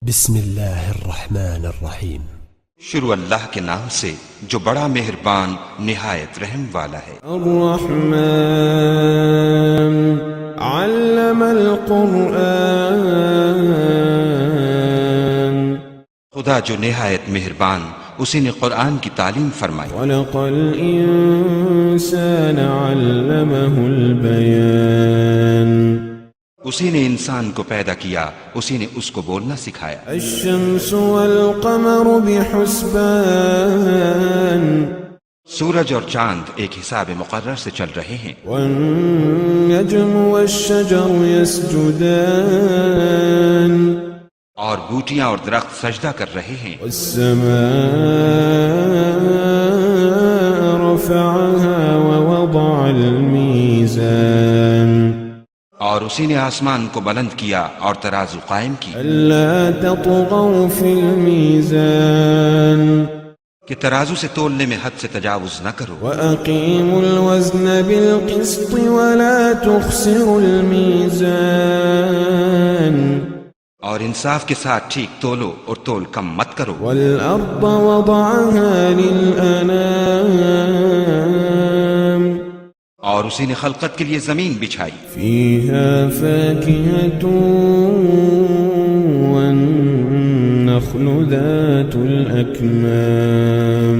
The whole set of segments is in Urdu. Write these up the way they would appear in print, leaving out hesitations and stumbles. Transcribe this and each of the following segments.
بسم اللہ الرحمن الرحیم۔ شروع اللہ کے نام سے جو بڑا مہربان نہایت رحم والا ہے۔ الرحمن علم القرآن، خدا جو نہایت مہربان اسی نے قرآن کی تعلیم فرمائی۔ خلق الانسان علمہ البیان، اسی نے انسان کو پیدا کیا، اسی نے اس کو بولنا سکھایا۔ الشمس والقمر بحسبان، سورج اور چاند ایک حساب مقرر سے چل رہے ہیں۔ والنجم والشجر يسجدان، اور بوٹیاں اور درخت سجدہ کر رہے ہیں۔ والسماء رفعها ووضع الميزان، اور اسی نے آسمان کو بلند کیا اور ترازو قائم کی ألا تطغوا في الميزان، کہ ترازو سے تولنے میں حد سے تجاوز نہ کرو۔ وأقيموا الوزن بالقسط ولا تخسروا الميزان، اور انصاف کے ساتھ ٹھیک تولو اور تول کم مت کرو۔ والأرض وضعها للأنام، اور اسی نے خلقت کے لیے زمین بچھائی، فيها فاكهة والنخل ذات الأكمام،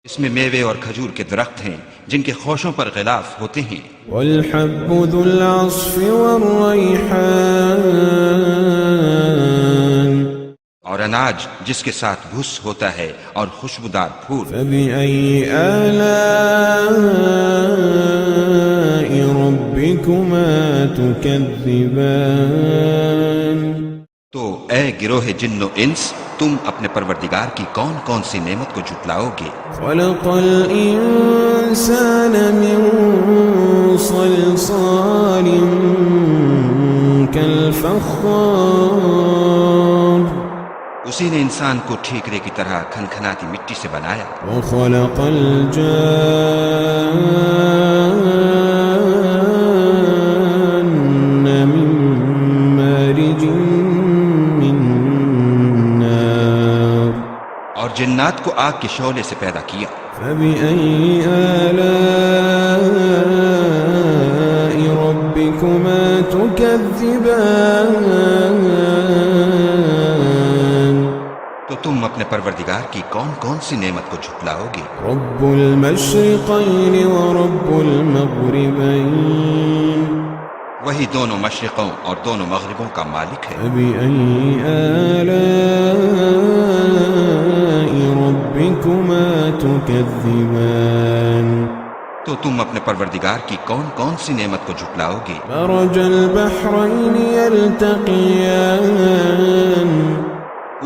اس میں میوے اور کھجور کے درخت ہیں جن کے خوشوں پر غلاف ہوتے ہیں، والحب ذو العصف والريحان، اور اناج جس کے ساتھ بھس ہوتا ہے اور خوشبودار پھول۔ فبأي آلاء ربكما تكذبان، تو اے گروہ جن و انس، تم اپنے پروردگار کی کون کون سی نعمت کو جھٹلاؤ گے؟ خلق الإنسان من صلصال كالفخار، اسی نے انسان کو ٹھیکرے کی طرح کھنکھناتی مٹی سے بنایا۔ وخلق الجان من مارج من نار، اور جنات کو آگ کے شعلے سے پیدا کیا۔ فبأي آلاء ربكما تكذبان، تو تم اپنے پروردگار کی کون کون سی نعمت کو جھٹلاؤ گے؟ رب المشرقين ورب المغربين، وہی دونوں مشرقوں اور دونوں مغربوں کا مالک ہے۔ فبأي آلاء ربكما تكذبان، تو تم اپنے پروردگار کی کون کون سی نعمت کو جھٹلاؤ گے؟ مرج البحرين يلتقيان،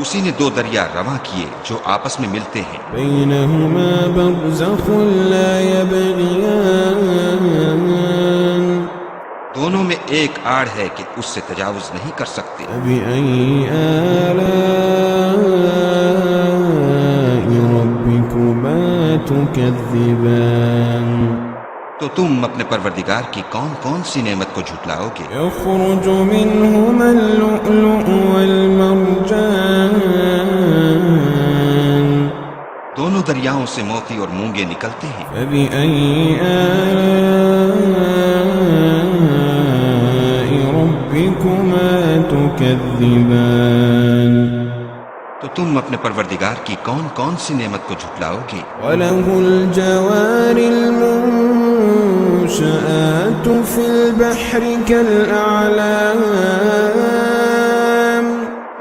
اسی نے دو دریا رواں کیے جو آپس میں ملتے ہیں، بينهما برزخ لا يبغيان، دونوں میں ایک آڑ ہے کہ اس سے تجاوز نہیں کر سکتے۔ فبأي آلاء ربكما تكذبان، تو تم اپنے پروردگار کی کون کون سی نعمت کو جھٹلاؤ گے؟ يخرج منهما اللؤلؤ والمرجان، دونوں دریاؤں سے موتی اور مونگے نکلتے ہیں۔ فبأي آلاء ربكما تكذبان، تو تم اپنے پروردگار کی کون کون سی نعمت کو جھٹلاؤ گے؟ وله الجوار المنشآت في البحر كالأعلام،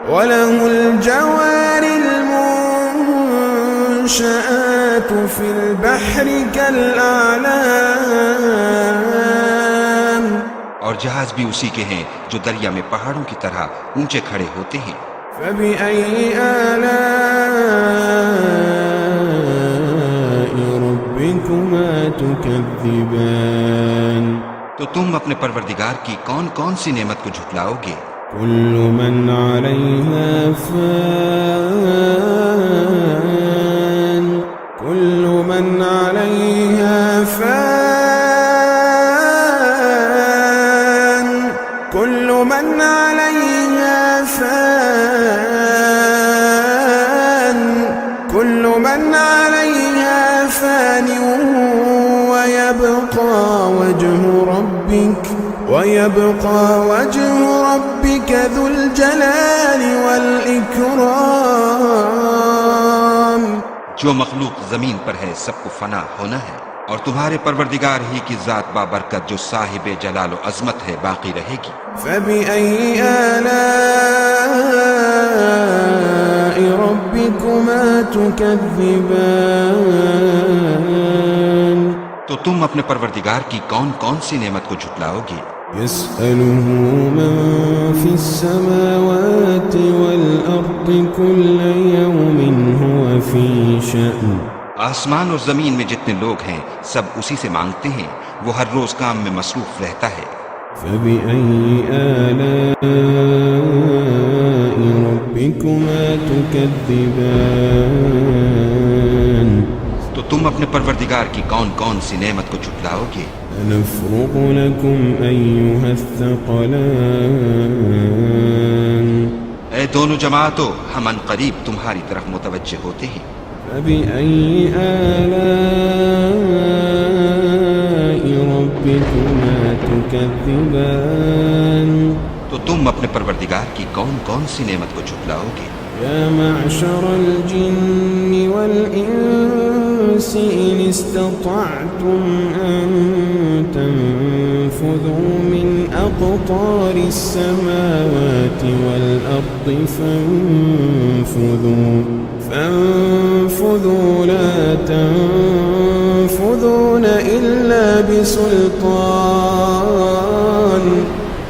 وله الجوار المنشآت في البحر كالأعلام، اور جہاز بھی اسی کے ہیں جو دریا میں پہاڑوں کی طرح اونچے کھڑے ہوتے ہیں۔ فبأي آلاء ربكما تكذبان، تو تم اپنے پروردگار کی کون کون سی نعمت کو جھٹلاؤ گے؟ كل من عليها فان، كل من عليها فان، كل من عليها فان، من عليها فان ويبقى وجه ربك ذو الجلال والإكرام. جو مخلوق زمین پر ہے سب کو فنا ہونا ہے، اور تمہارے پروردگار ہی کی ذات بابرکت جو صاحب جلال و عظمت ہے باقی رہے گی. فبأي آلاء ربكما تكذبان. تو تم اپنے پروردگار کی کون کون سی نعمت کو جھٹلاؤ گے؟ يسأله من في السماوات والأرض كل يوم هو في شأن. آسمان اور زمین میں جتنے لوگ ہیں سب اسی سے مانگتے ہیں، وہ ہر روز کام میں مصروف رہتا ہے. فبأي آلاء ربكما تكذبان. تو تم اپنے پروردگار کی کون کون سی نعمت کو جھٹلاؤ گے؟ سنفرغ لكم أيها الثقلان. اے دونوں جماعتوں، ہم ان قریب تمہاری طرف متوجہ ہوتے ہیں. فبأي آلاء ربكما تكذبان. تو تم اپنے پروردگار کی کون کون سی نعمت کو جھٹلاؤ گے؟ يا معشر الجن والإنس إن استطعتم أن تنفذوا من أقطار السماوات والأرض فانفذوا لا تنفذون إلا بسلطان.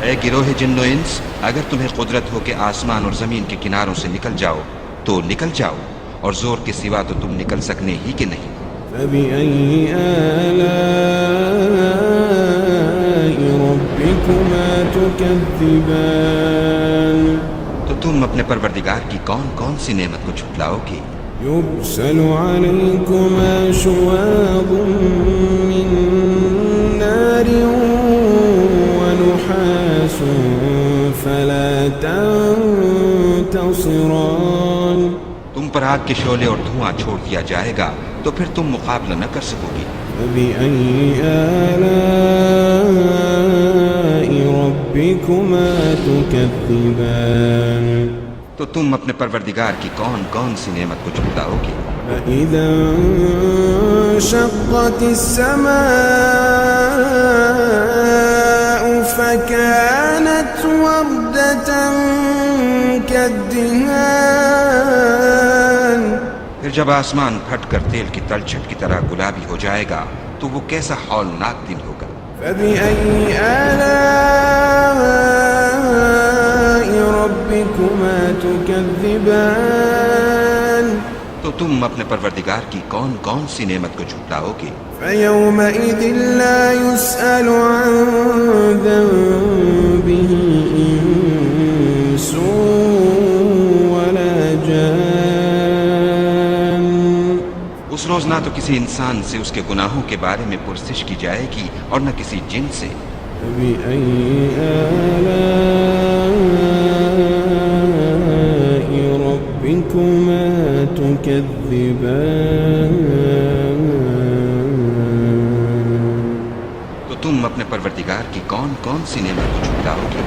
اے گروہ جن و انس، اگر تمہیں قدرت ہو کہ آسمان اور زمین کے کناروں سے نکل جاؤ تو نکل جاؤ، اور زور کے سوا تو تم نکل سکنے ہی کہ نہیں. فبأي آلاء ربكما تكذبان. تو تم اپنے پروردگار کی کون کون سی نعمت کو جھٹلاؤ گے؟ يرسل عليكما شواظ من نار ونحاس فلا تنتصران. تم پر آگ کے شعلے اور دھواں چھوڑ دیا جائے گا تو پھر تم مقابلہ نہ کر سکو گے. فبأي آلاء ربكما تكذبان. تو تم اپنے پروردگار کی کون کون سی نعمت کو جھٹلاؤ گے؟ فإذا انشقت السماء فكانت وردة كالدهان. پھر جب آسمان پھٹ کر تیل کی تلچھٹ کی طرح گلابی ہو جائے گا تو وہ کیسا ہولناک دن ہوگا. فبأي آلاء ربكما تكذبان. تو تم اپنے پروردگار کی کون کون سی نعمت کو جھٹلاؤ گے؟ فيومئذ لا يسأل عن ذنبه إنس ولا جان. اس روز نہ تو کسی انسان سے اس کے گناہوں کے بارے میں پرسش کی جائے گی اور نہ کسی جن سے. فبأي آلاء ربكما تكذبان. تو تم اپنے پروردگار کی کون کون سی نعمت کو جھٹلاؤ گے؟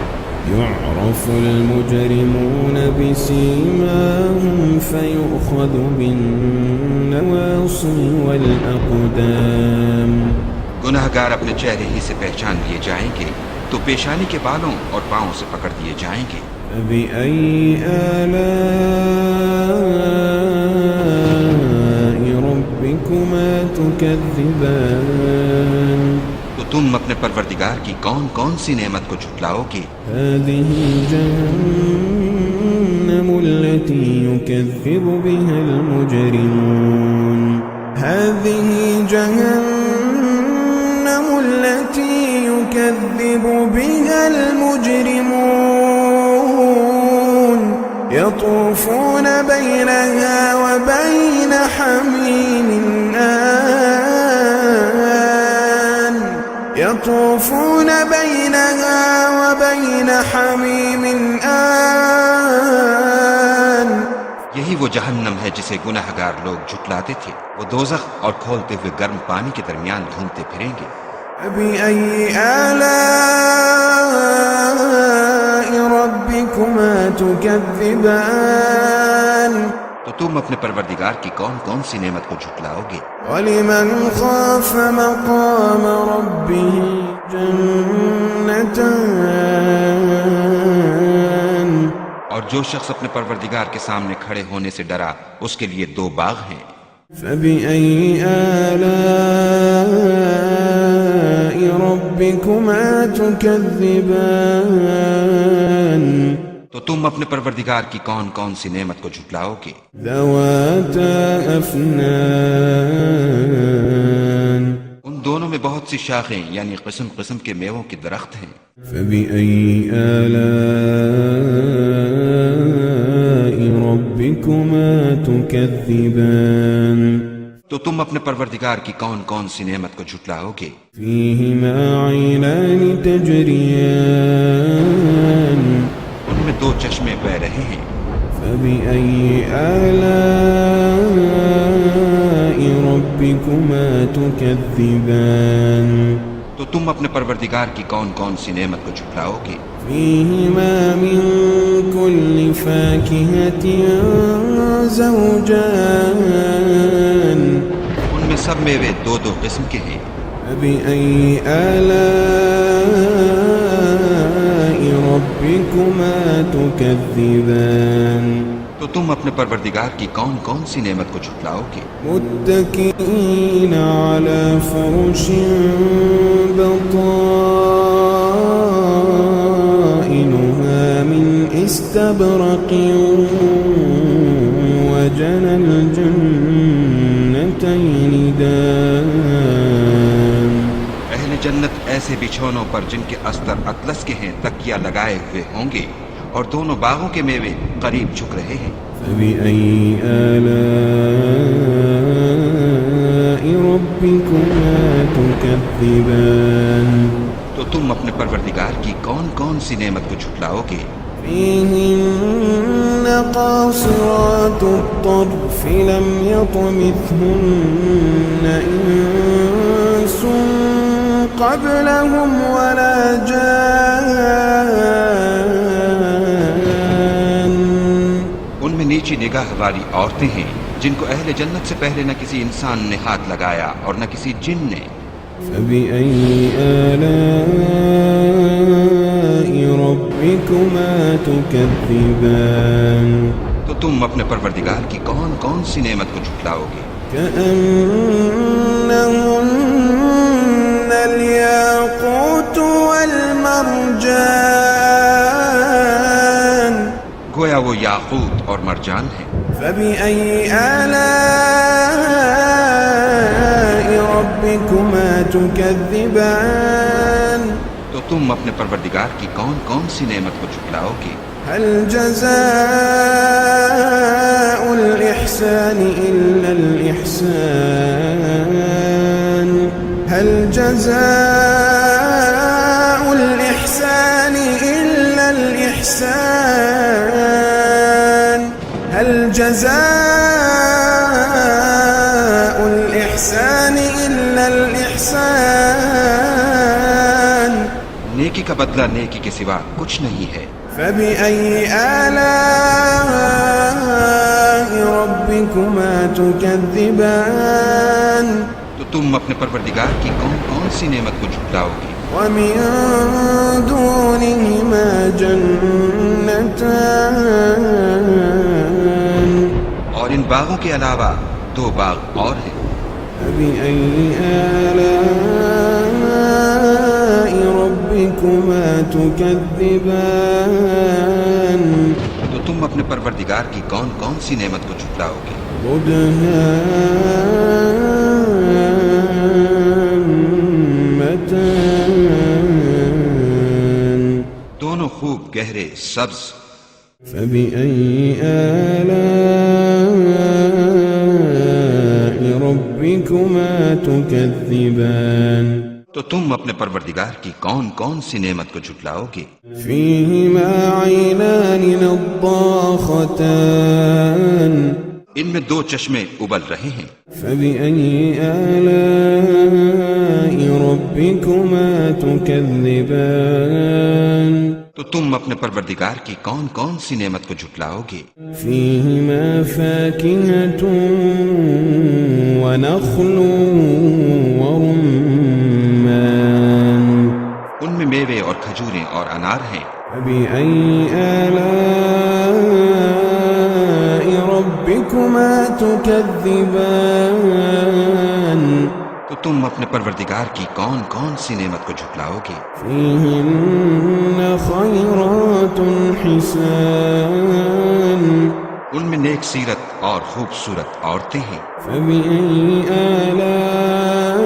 يعرف المجرمون بسيماهم فيؤخذ بالنواصي والأقدام. گناہگار اپنے چہرے ہی سے پہچان لیے جائیں گے تو پیشانی کے بالوں اور پاؤں سے پکڑ دیے جائیں گے. فبأي آلاء ربكما تكذبان. تو تم اپنے پروردگار کی کون کون سی نعمت کو جھٹلاؤ گے؟ هذه جهنم التي يكذب بها المجرمون. هذه جهنم التي يكذب بها المجرمون. يطوفون بينها وبين حميم آن. يطوفون بينها وبين حميم آن یہی وہ جہنم ہے جسے گناہگار لوگ جھٹلاتے تھے، وہ دوزخ اور کھولتے ہوئے گرم پانی کے درمیان گھومتے پھریں گے۔ فبأي آلاء ربكما تكذبان تو تم اپنے پروردگار کی کون کون سی نعمت کو جھٹلاؤ گے؟ ولمن خاف مقام ربه جنتان اور جو شخص اپنے پروردگار کے سامنے کھڑے ہونے سے ڈرا اس کے لیے 2 باغ ہیں۔ فبأي آلاء ربكما تكذبان تو تم اپنے پروردگار کی کون کون سی نعمت کو جھٹلاؤ گے؟ ذواتا أفنان ان دونوں میں بہت سی شاخیں یعنی قسم قسم کے میووں کے درخت ہیں۔ فبأي آلاء ربكما تكذبان تو تم اپنے پروردگار کی کون کون سی نعمت کو جھٹلاؤ گے؟ فيهما عينان تجريان ان میں 2 چشمے بہ رہے ہیں۔ فبأي آلاء ربكما تكذبان تو تم اپنے پروردگار کی کون کون سی نعمت کو جھٹلاؤ گے؟ فيهما من كل فاكهة زوجان ان میں سب میوے 2 قسم کے ہیں۔ فبأي آلاء ربكما تكذبان تو تم اپنے پروردگار کی کون کون سی نعمت کو جھٹلاؤ گے؟ متكئين على فرش بطائنها من استبرق وجنى الجنتين دان اہل جنت ایسے بچھونوں پر جن کے استر اطلس کے ہیں تکیہ لگائے ہوئے ہوں گے، اور دونوں باغوں کے میوے قریب جھک رہے ہیں۔ فبأي آلاء ربكما تكذبان تو تم اپنے پروردگار کی کون کون سی نعمت کو جھٹلاؤ گے؟ فيهن قاصرات الطرف لم يطمثهن إنس قبلهم ولا جان ان میں نیچی نگاہ والی عورتیں ہیں جن کو اہل جنت سے پہلے نہ کسی انسان نے ہاتھ لگایا اور نہ کسی جن نے۔ فبأي آلاء ربكما تكذبان تو تم اپنے پروردگار کی کون کون سی نعمت کو جھٹلاؤ گے؟ كأنهن الياقوت والمرجان گویا وہ یاقوت اور مرجان ہیں۔ فبأي آلاء ربكما تكذبان تو تم اپنے پروردگار کی کون کون سی نعمت کو جھٹلاؤ گے؟ هل جزاء الإحسان إلا الإحسان هل جزاء الإحسان إلا الإحسان هل جزاء الإحسان إلا الإحسان نیکی کا بدلہ نیکی کے سوا کچھ نہیں ہے۔ فبأي آلاء ربكما تكذبان تو تم اپنے پروردگار کی کون کون سی نعمت کو جھٹلاؤ گے؟ ومن دونهما جنتان اور ان باغوں کے علاوہ 2 باغ اور ہیں۔ فبأي آلاء ربكما تكذبان تو تم اپنے پروردگار کی کون کون سی نعمت کو جھٹلاؤ گے؟ مدهامتان دونوں خوب گہرے سبز۔ فبأي آلاء ربكما تكذبان تو تم اپنے پروردگار کی کون کون سی نعمت کو جھٹلاؤ گے؟ فيهما عينان نضاختان ان میں دو چشمے ابل رہے ہیں، فبأي آلاء ربكما تكذبان تو تم اپنے پروردگار کی کون کون سی نعمت کو جھٹلاؤ گے؟ فيهما فاكهة ونخل ورمان ان میں میوے اور کھجوریں اور انار ہیں۔ فبأي آلاء ربكما تكذبان تو تم اپنے پروردگار کی کون کون سی نعمت کو جھٹلاؤ گے؟ فيهن خيرات حسان ان میں نیک سیرت اور خوبصورت عورتیں ہیں۔ فبأي آلاء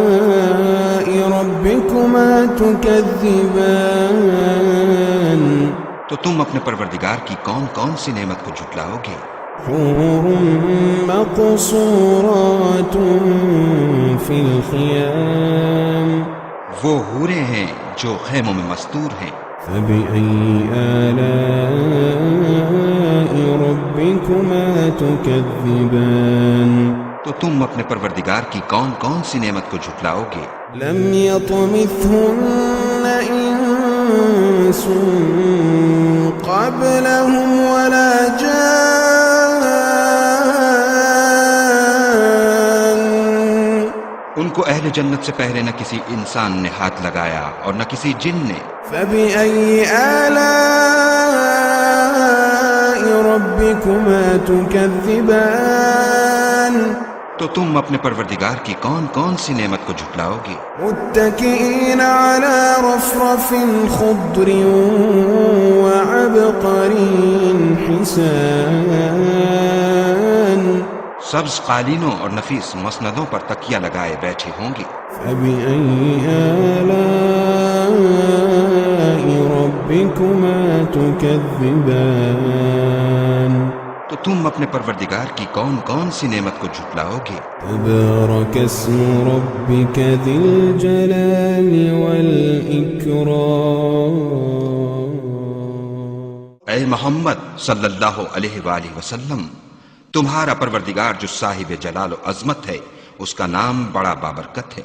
ربكما تكذبان تو تم اپنے پروردگار کی کون کون سی نعمت کو جھٹلاؤ گے؟ حور مقصورات في الخيام وہ حوریں ہیں جو خیموں میں مستور ہیں۔ فبأي آلاء ربكما تكذبان تو تم اپنے پروردگار کی کون کون سی نعمت کو جھٹلاؤ گے؟ لم يطمثهن إنس قبلهم ولا جان ان کو اہل جنت سے پہلے نہ کسی انسان نے ہاتھ لگایا اور نہ کسی جن نے۔ فبأي آلاء ربكما تكذبان تو تم اپنے پروردگار کی کون کون سی نعمت کو جھٹلاؤ گے؟ متكئين على رفرف خضر وعبقري حسان سبز قالینوں اور نفیس مسندوں پر تکیہ لگائے بیٹھے ہوں گے۔ فبأي آلاء ربكما تكذبان تو تم اپنے پروردگار کی کون کون سی نعمت کو جھٹلاؤ گے؟ تبارك اسم ربك ذي الجلال والإكرام اے محمد صلی اللہ علیہ وآلہ وسلم، تمہارا پروردگار جو صاحب جلال و عظمت ہے، اس کا نام بڑا بابرکت ہے۔